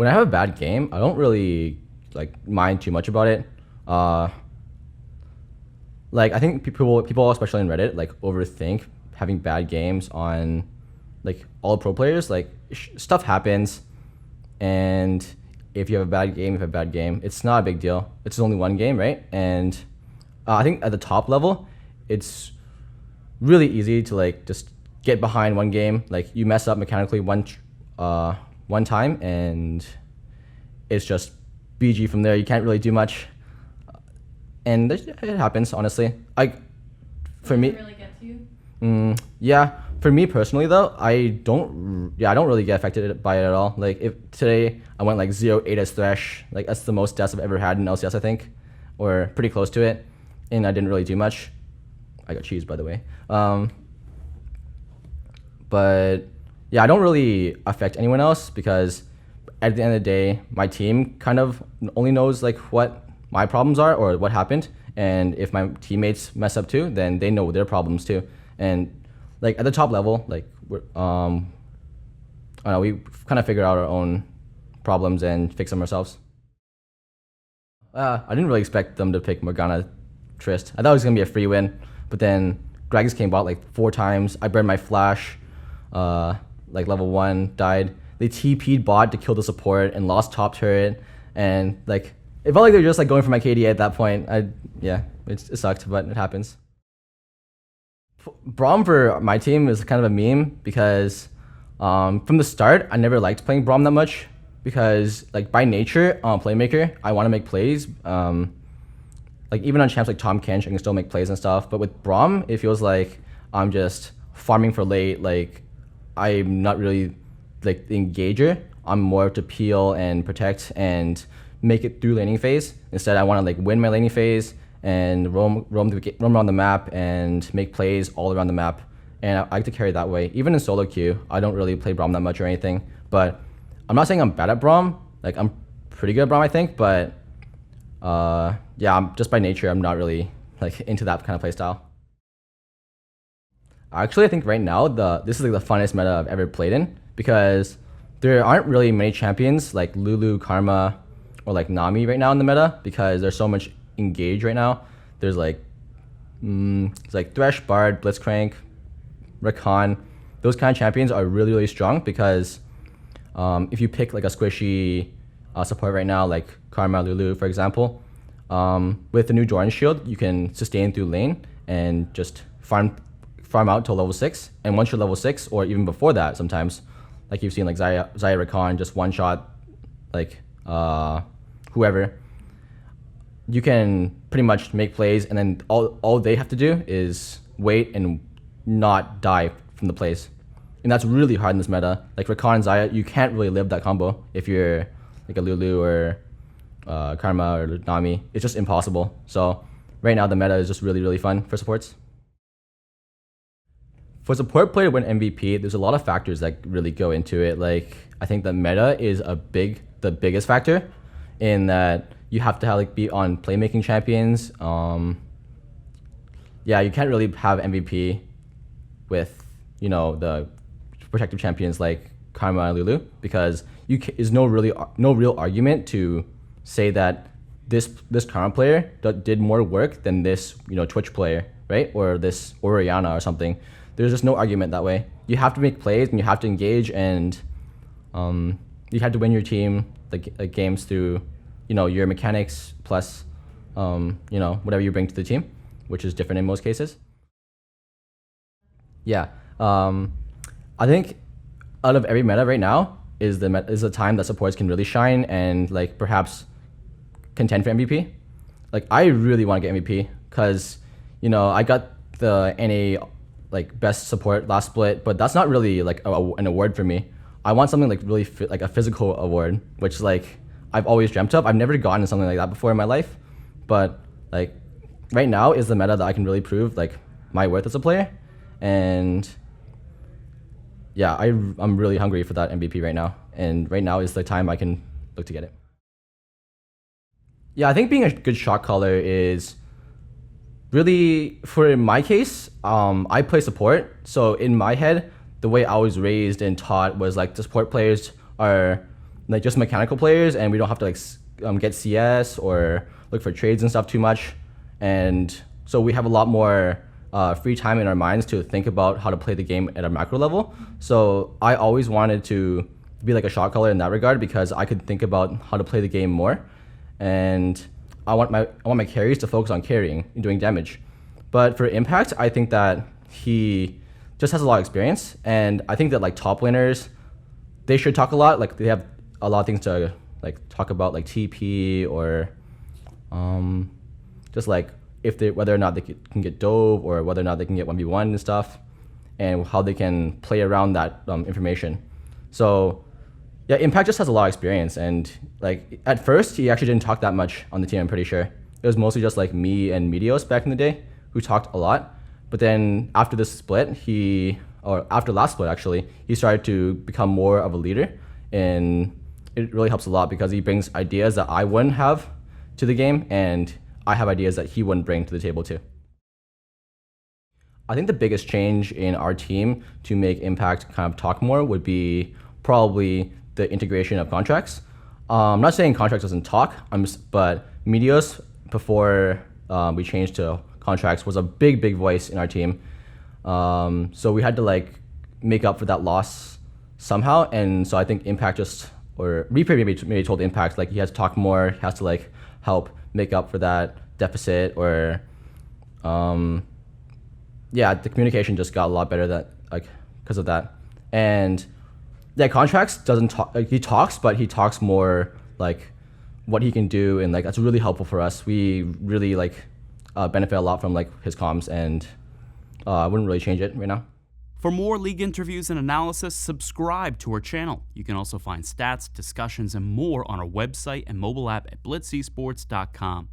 when I have a bad game, I don't really like mind too much about it. Like I think people especially on Reddit like overthink having bad games on like all pro players. Like stuff happens, and if you have a bad game, you have a bad game. It's not a big deal. It's only one game, right? And I think at the top level, it's really easy to like just get behind one game. Like you mess up mechanically one time, and it's just BG from there. You can't really do much, and it happens. Honestly, for me, really get to you? yeah. For me personally, though, I don't really get affected by it at all. Like if today I went like 0-8 as Thresh, like that's the most deaths I've ever had in LCS, I think, or pretty close to it, and I didn't really do much. I got cheese, by the way. But yeah, I don't really affect anyone else because at the end of the day, my team kind of only knows like what my problems are or what happened, and if my teammates mess up too, then they know their problems too. And like at the top level, like we're, I don't know, we kind of figure out our own problems and fix them ourselves. I didn't really expect them to pick Morgana Trist. I thought it was gonna be a free win, but then Gragas came bot like 4 times. I burned my flash, like level 1, died. They TP'd bot to kill the support and lost top turret, and like it felt like they were just like going for my KDA at that point. It sucked, but it happens. Braum for my team is kind of a meme because from the start I never liked playing Braum that much because like by nature playmaker I want to make plays. Like even on champs like Tom Kench I can still make plays and stuff, but with Braum it feels like I'm just farming for late. Like I'm not really like the engager. I'm more to peel and protect and make it through laning phase. Instead I want to like win my laning phase and roam around the map and make plays all around the map. And I like to carry that way. Even in solo queue, I don't really play Braum that much or anything. But I'm not saying I'm bad at Braum. Like I'm pretty good at Braum, I think. But yeah, just by nature, I'm not really like into that kind of play style. Actually, I think right now this is like the funnest meta I've ever played in because there aren't really many champions like Lulu, Karma, or like Nami right now in the meta because there's so much engage right now. There's like it's like Thresh, Bard, Blitzcrank, Rakan. Those kind of champions are really, really strong because if you pick like a squishy support right now, like Karma, Lulu, for example, with the new Jordan shield, you can sustain through lane and just farm out till level 6. And once you're level 6, or even before that, sometimes, like you've seen like Zaya Rakan just one shot like whoever. You can pretty much make plays, and then all they have to do is wait and not die from the plays. And that's really hard in this meta. Like Rakan and Zaya, you can't really live that combo if you're like a Lulu or Karma or Nami. It's just impossible. So right now the meta is just really, really fun for supports. For support player to win MVP, there's a lot of factors that really go into it. Like I think the meta is the biggest factor in that you have to be on playmaking champions. Yeah, you can't really have MVP with the protective champions like Karma and Lulu because there's no real argument to say that this Karma player did more work than this Twitch player, right? Or this Oriana or something. There's just no argument that way. You have to make plays and you have to engage, and you have to win your team like games through your mechanics plus whatever you bring to the team, which is different in most cases. Yeah, I think out of every meta right now is the time that supports can really shine and like perhaps contend for MVP. Like I really want to get MVP because I got the NA like best support last split, but that's not really like an award for me. I want something like really like a physical award, which like I've always dreamt of. I've never gotten something like that before in my life, but like right now is the meta that I can really prove like my worth as a player. And yeah, I'm really hungry for that MVP right now, and right now is the time I can look to get it. Yeah, I think being a good shot caller is really, for in my case, I play support, so in my head the way I was raised and taught was like the support players are like just mechanical players, and we don't have to like get CS or look for trades and stuff too much. And so we have a lot more free time in our minds to think about how to play the game at a macro level. So I always wanted to be like a shot caller in that regard, because I could think about how to play the game more. And I want my carries to focus on carrying and doing damage. But for Impact, I think that he just has a lot of experience, and I think that like top laners, they should talk a lot. Like they have a lot of things to like talk about, like TP or just like whether or not they can get dove, or whether or not they can get 1v1 and stuff, and how they can play around that information. So yeah, Impact just has a lot of experience, and like at first he actually didn't talk that much on the team. I'm pretty sure it was mostly just like me and Meteos back in the day who talked a lot. But then after this split, after last split actually, he started to become more of a leader, and it really helps a lot because he brings ideas that I wouldn't have to the game, and I have ideas that he wouldn't bring to the table too. I think the biggest change in our team to make Impact kind of talk more would be probably the integration of contracts. I'm not saying contracts doesn't talk, but Meteos, before we changed to contracts, was a big voice in our team. So we had to like make up for that loss somehow. And so I think Impact Reaper maybe told Impact like he has to talk more, he has to like help make up for that deficit, or the communication just got a lot better because of that. And yeah, contracts doesn't talk. Like, he talks, but he talks more like what he can do, and like that's really helpful for us. We really like benefit a lot from like his comms, and I wouldn't really change it right now. For more league interviews and analysis, subscribe to our channel. You can also find stats, discussions, and more on our website and mobile app at blitzesports.com.